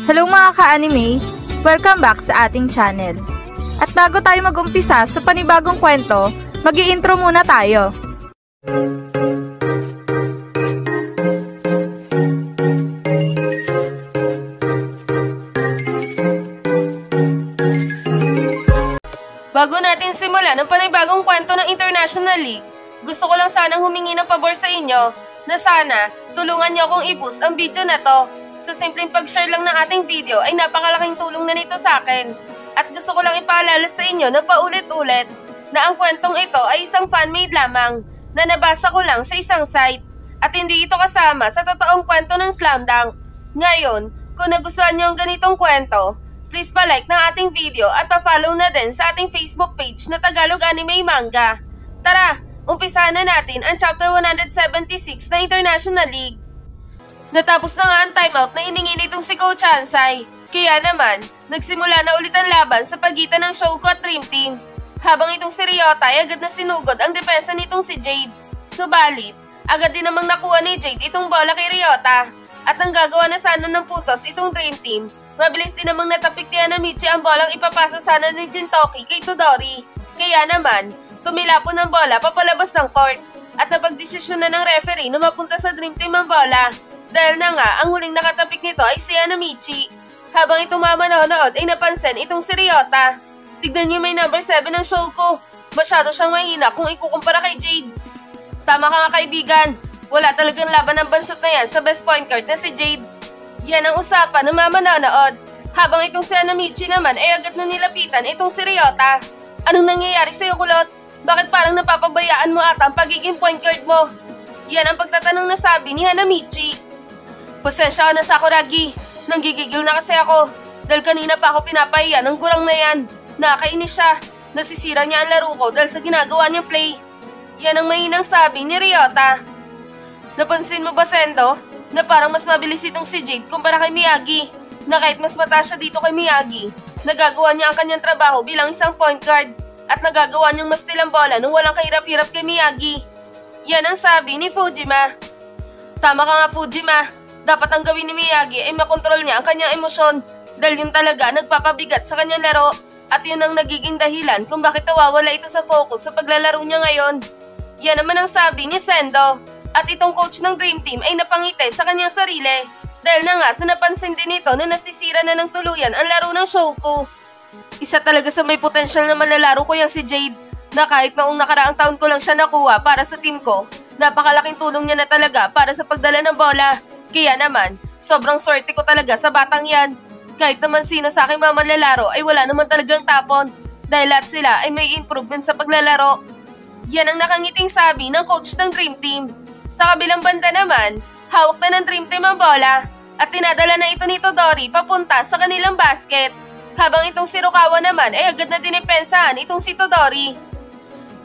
Hello mga ka-anime! Welcome back sa ating channel. At bago tayo mag-umpisa sa panibagong kwento, mag-i-intro muna tayo. Bago natin simulan ang panibagong kwento ng International League, gusto ko lang sanang humingi ng pabor sa inyo na sana tulungan niyo akong i-boost ang video na to. Sa simpleng pag-share lang ng ating video ay napakalaking tulong na nito sa akin. At gusto ko lang ipaalala sa inyo na paulit-ulit na ang kwentong ito ay isang fan-made lamang na nabasa ko lang sa isang site at hindi ito kasama sa totoong kwento ng Slam Dunk. Ngayon, kung nagustuhan niyo ang ganitong kwento, please pa-like ng ating video at pa-follow na din sa ating Facebook page na Tagalog Anime Manga. Tara, umpisahan na natin ang chapter 176 na International League. Natapos na nga ang timeout na hiningi nitong si Coach Ansai. Kaya naman, nagsimula na ulit ang laban sa pagitan ng Shouko at Dream Team. Habang itong si Ryota ay agad na sinugod ang depensa nitong si Jade. Subalit, agad din namang nakuha ni Jade itong bola kay Ryota. At nang gagawa na sana ng putos itong Dream Team, mabilis din namang natapik ni Hanamichi ang bolang ipapasa sana ni Jintoki kay Todori. Kaya naman, tumilapon ang bola papalabas ng court. At napagdesisyon na ng referee na mapunta sa Dream Team ang bola. Dahil na nga, ang huling nakatapik nito ay si Hanamichi. Habang itong mamanonood ay napansin itong si Ryota. Tignan niyo may number 7 ng Shouko. Masyado siyang mahina kung ikukumpara kay Jade. Tama ka nga kaibigan, wala talagang laban ng bansot na yan sa best point guard na si Jade. Yan ang usapan ng mamanonood. Habang itong si Hanamichi naman ay agad na nilapitan itong si Ryota. Anong nangyayari sa'yo, kulot? Bakit parang napapabayaan mo ata ang pagiging point guard mo? Yan ang pagtatanong na sabi ni Hanamichi. Pasensya ka na, Sakuragi. Nanggigigil na kasi ako. Dahil kanina pa ako pinapahiya ng gurang na yan. Nakakainis siya. Nasisira niya ang laro ko dahil sa ginagawa niyang play. Yan ang mahinang sabi ni Ryota. Napansin mo ba, Sendo? Na parang mas mabilis itong si Jade kumpara kay Miyagi. Na kahit mas mataas siya dito kay Miyagi, nagagawa niya ang kanyang trabaho bilang isang point guard. At nagagawa niyang mas tilang bola nung walang kahirap-hirap kay Miyagi. Yan ang sabi ni Fujima. Tama ka nga, Fujima. Dapat ang gawin ni Miyagi ay makontrol niya ang kanyang emosyon dahil yun talaga nagpapabigat sa kanyang laro at yun ang nagiging dahilan kung bakit nawawala ito sa focus sa paglalaro niya ngayon. Yan naman ang sabi ni Sendo at itong coach ng Dream Team ay napangiti sa kanyang sarili dahil na nga sa napansin din ito na nasisira na ng tuluyan ang laro ng Shouko. Isa talaga sa may potensyal na malalaro ko yung si Jade na kahit noong nakaraang taon ko lang siya nakuha para sa team ko, napakalaking tulong niya na talaga para sa pagdala ng bola. Kaya naman, sobrang swerte ko talaga sa batang yan. Kahit naman sino sa aking mamanlalaro ay wala naman talagang tapon dahil lahat sila ay may improvement sa paglalaro. Yan ang nakangiting sabi ng coach ng Dream Team. Sa kabilang banda naman, hawak na ng Dream Team ang bola at tinadala na ito ni Todori papunta sa kanilang basket. Habang itong si Rukawa naman ay agad na dinipensahan itong si Todori.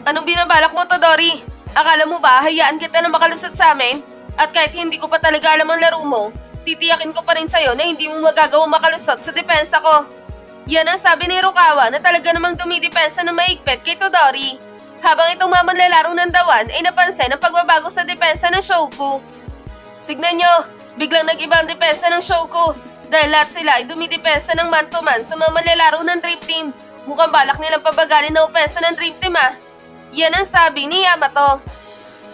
Anong binabalak mo, Todori? Akala mo ba hayaan kita na makalusot sa amin? At kahit hindi ko pa talaga alam ang laro mo, titiyakin ko pa rin sa'yo na hindi mo magagawang makalusot sa depensa ko. Yan ang sabi ni Rukawa na talaga namang dumidepensa ng maigpit kay Todori. Habang itong mamanlalaro ng Dawan ay napansin ang pagbabago sa depensa ng Shouko. Tignan nyo, biglang nag-iba ang depensa ng Shouko dahil lahat sila ay dumidepensa ng man-to-man sa mamanlalaro ng Dream Team. Mukhang balak nilang pabagalin na opensa ng Dream Team ah. Yan ang sabi ni Yamato.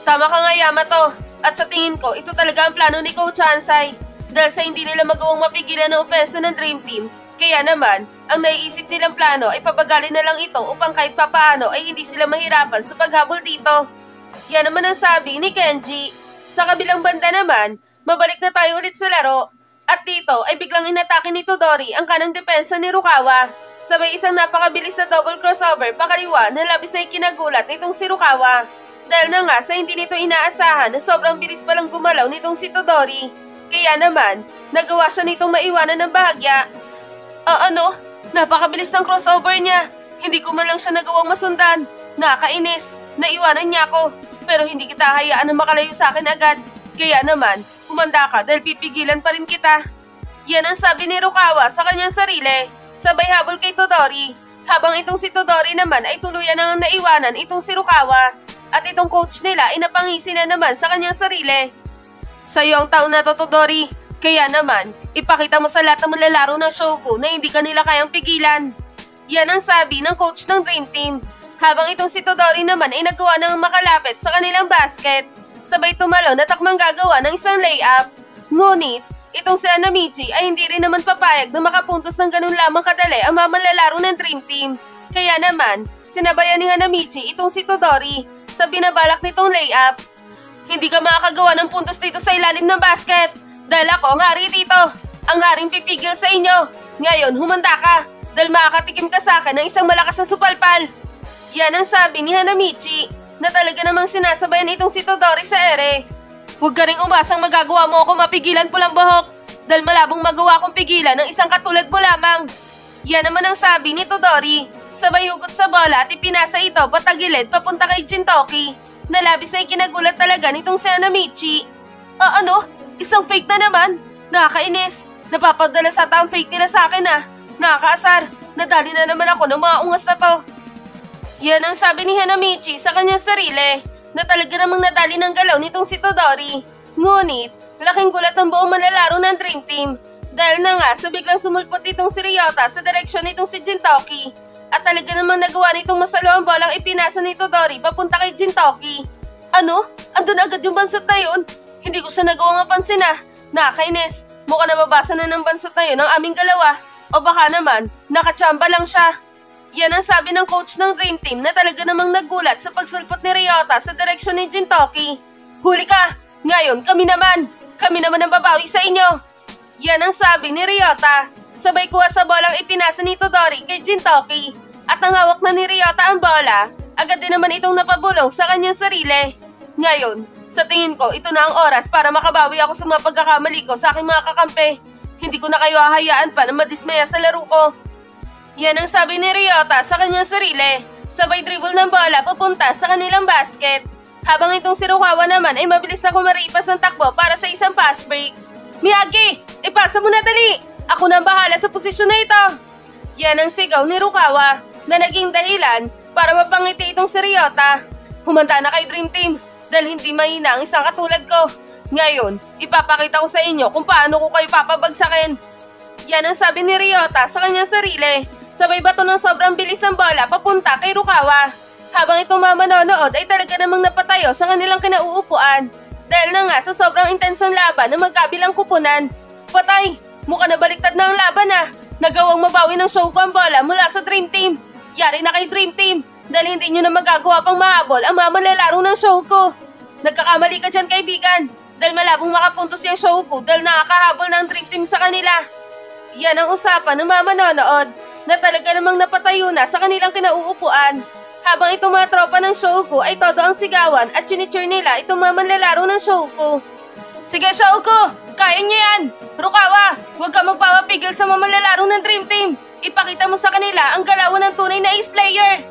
Tama ka nga, Yamato. At sa tingin ko, ito talaga ang plano ni Coach Ansai. Dahil sa hindi nila magawang mapigilan ang opensa ng Dream Team, kaya naman, ang naiisip nilang plano ay pabagalin na lang ito upang kahit papaano ay hindi sila mahirapan sa paghabol dito. Yan naman ang sabi ni Kenji. Sa kabilang banda naman, mabalik na tayo ulit sa laro. At dito ay biglang inatake ni Todori ang kanang depensa ni Rukawa. Sabay isang napakabilis na double crossover pakaliwa na labis na ikinagulat nitong si Rukawa. Dahil na nga sa hindi nito inaasahan na sobrang bilis palang gumalaw nitong si Todori. Kaya naman, nagawa siya nitong maiwanan ng bahagya. Napakabilis ng crossover niya. Hindi ko man lang siya nagawang masundan. Nakakainis, naiwanan niya ako. Pero hindi kita hayaan na makalayo sa akin agad. Kaya naman, humanda ka dahil pipigilan pa rin kita. Yan ang sabi ni Rukawa sa kanyang sarili. Sabay habol kay Todori. Habang itong si Todori naman ay tuluyan nang naiwanan itong si Rukawa. At itong coach nila ay napangisi na naman sa kanyang sarili. Sa'yo ang taon na to, Todori. Kaya naman, ipakita mo sa lahat ng malalaro ng Shouko na hindi ka nila kayang pigilan. Yan ang sabi ng coach ng Dream Team. Habang itong si Todori naman ay nagawa ng makalapit sa kanilang basket. Sabay tumalon at takmang gagawa ng isang layup. Ngunit, itong si Hanamichi ay hindi rin naman papayag na makapuntos ng ganun lamang kadali ang mga malalaro ng Dream Team. Kaya naman, sinabayan ni Hanamichi itong si Todori sa binabalak nitong layup. Hindi ka makakagawa ng puntos dito sa ilalim ng basket. Dahil ako ang hari dito. Ang haring pipigil sa inyo. Ngayon, humanda ka. Dahil makakatikim ka sa akin ng isang malakas na supalpal. Yan ang sabi ni Hanamichi na talaga namang sinasabayan itong si Todori sa ere. Huwag ka ring umasang magagawa mo ako mapigilan pulang buhok. Dahil malabong magawa kong pigilan ng isang katulad mo lamang. Yan naman ang sabi ni Todori. Sabay hugot sa bola at ipinasa ito patagilid papunta kay Jintoki. Nalabis na ikinagulat talaga nitong si Hanamichi. Ano? Isang fake na naman. Nakakainis. Napapadala sa ang fake nila sa akin ah. Nakakaasar. Nadali na naman ako ng mga ungas na to. Yan ang sabi ni Hanamichi sa kanyang sarili na talaga namang nadali ng galaw nitong si Todori. Ngunit, laking gulat ang buong manlalaro ng Dream Team. Dahil na nga sa biglang sumulpot itong si Ryota sa direksyon nitong si Jintoki. At talaga namang nagawa nitong masalo ang bolang ipinasa ni Todori papunta kay Jintoki. Ano? Andun agad yung bansot na yun? Hindi ko siya nagawang mapansin ah. Nakakainis. Mukha na mabasa na ng bansot na yun ang aming galawa. O baka naman, nakachamba lang siya. Yan ang sabi ng coach ng Dream Team na talaga namang nagulat sa pagsulpot ni Ryota sa direksyon ni Jintoki. Huli ka! Ngayon, kami naman! Kami naman ang babawi sa inyo! Yan ang sabi ni Ryota. Sabay kuha sa bolang ipinasa ni Todori kay Jintoki. At ang hawak na ni Ryota ang bola, agad din naman itong napabulong sa kanyang sarili. Ngayon, sa tingin ko, ito na ang oras para makabawi ako sa mga pagkakamali ko sa aking mga kakampi. Hindi ko na kayo hahayaan pa na madismaya sa laro ko. Yan ang sabi ni Ryota sa kanyang sarili. Sabay dribble ng bola papunta sa kanilang basket. Habang itong si Rukawa naman ay mabilis na kumaripas ng takbo para sa isang pass break. Miyagi! Ipasa mo na dali! Ako na ang bahala sa posisyon na ito! Yan ang sigaw ni Rukawa na naging dahilan para mapangiti itong si Ryota. Humanda na kay Dream Team dahil hindi mahina ang isang katulad ko. Ngayon, ipapakita ko sa inyo kung paano ko kayo papabagsakin. Yan ang sabi ni Ryota sa kanyang sarili. Sabay bato ng sobrang bilis ng bola papunta kay Rukawa. Habang itong mga manonood ay talaga namang napatayo sa kanilang kinauupuan. Dahil na nga sa sobrang intensong laban ng magkabilang kupunan. Patay! Mukha na baliktad na ang laban ah. Nagawang mabawi ng Shouko ang bola mula sa Dream Team. Yari na kay Dream Team dahil hindi nyo na magagawa pang mahabol ang mga manlalaro ng Shouko. Nagkakamali ka dyan kaibigan dahil malabong makapuntos yung Shouko dahil nakakahabol ng Dream Team sa kanila. Yan ang usapan ng mga manonood na talaga namang napatayo na sa kanilang kinauupuan. Habang itong mga tropa ng Shouko ay todo ang sigawan at chinicheer nila itong mga manlalaro ng Shouko. Sige Shouko! Kaya niyo yan! Rukawa! Huwag ka magpapapigil sa mga manlalaro ng Dream Team! Ipakita mo sa kanila ang galawan ng tunay na ace player!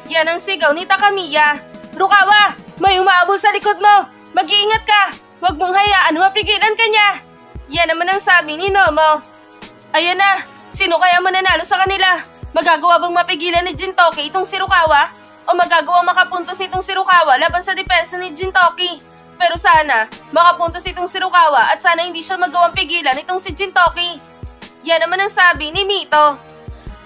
Yan ang sigaw ni Takamiya. Rukawa! May umaabol sa likod mo! Mag-iingat ka! Huwag mong hayaan mapigilan ka niya! Yan naman ang sabi ni Nomo. Ayan na! Sino kaya mananalo sa kanila? Magagawa bang mapigilan ni Jintoki itong si Rukawa? O magagawa makapuntos nitong si Rukawa laban sa depensa ni Jintoki? Pero sana, makapuntos itong si Rukawa at sana hindi siya magawang pigilan itong si Jintoki. Yan naman ang sabi ni Mito.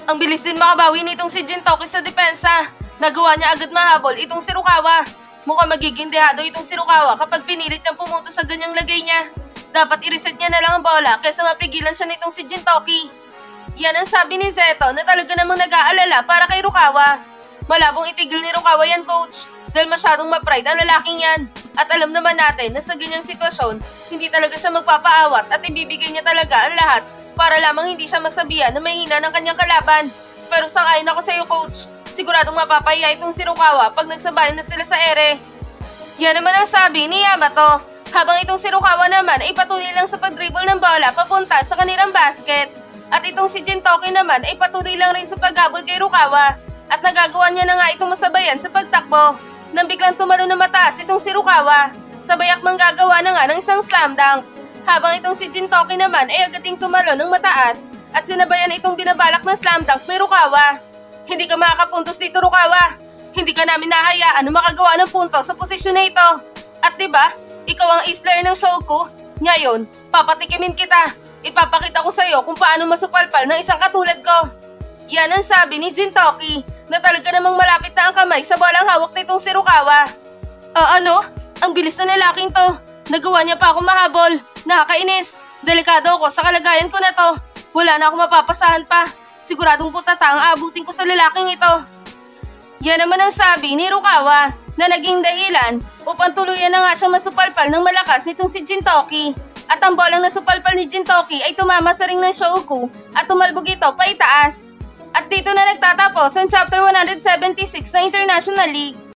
Ang bilis din makabawi nitong si Jintoki sa depensa. Nagawa niya agad mahabol itong si Rukawa. Mukhang magiging dehado itong si Rukawa kapag pinilit niyang pumuntos sa ganyang lagay niya. Dapat i-reset niya na lang ang bola kaysa mapigilan siya nitong si Jintoki. Yan ang sabi ni Zeto na talaga namang nag-aalala para kay Rukawa. Malabong itigil ni Rukawa yan, coach. Dahil masyadong ma-pride ang lalaking yan. At alam naman natin na sa ganyang sitwasyon, hindi talaga siya magpapaawat at ibibigay niya talaga ang lahat para lamang hindi siya masabihan na mahina ng kanyang kalaban. Pero sang-ayon ako sa iyo, coach. Siguradong mapapahiya itong si Rukawa pag nagsabayan na sila sa ere. Yan naman ang sabi ni Yamato. Habang itong si Rukawa naman ay patuloy lang sa pag-dribble ng bola papunta sa kanilang basket. At itong si Jintoki naman ay patuloy lang rin sa paghabol kay Rukawa. At nagagawa niya na nga itong masabayan sa pagtakbo. Nang biglang tumalo na mataas itong si Rukawa. Sabayak mang gagawa na nga ng isang slam dunk. Habang itong si Jintoki naman ay agad ding tumalo ng mataas. At sinabayan itong binabalak ng slam dunk ni Rukawa. Hindi ka makakapuntos dito, Rukawa. Hindi ka namin nahayaan na makagawa ng punto sa posisyon na ito. At diba, ikaw ang ace player ng Shouko. Ngayon, papatikimin kita. Ipapakita ko sa'yo kung paano masupalpal ng isang katulad ko. Yan ang sabi ni Jintoki na talaga namang malapit na ang kamay sa bolang hawak nitong si Rukawa. Ano? Ang bilis na lalaking to. Nagawa niya pa ako mahabol. Nakakainis. Delikado ako sa kalagayan ko na to. Wala na ako mapapasahan pa. Siguradong putata ang aabutin ko sa lalaking ito. Yan naman ang sabi ni Rukawa na naging dahilan upang tuluyan na nga siyang masupalpal ng malakas nitong si Jintoki. At ang bolang nasupalpal ni Jintoki ay tumama sa ring ng Shouku at tumalbog ito paitaas. At dito na nagtatapos ang Chapter 176 ng International League.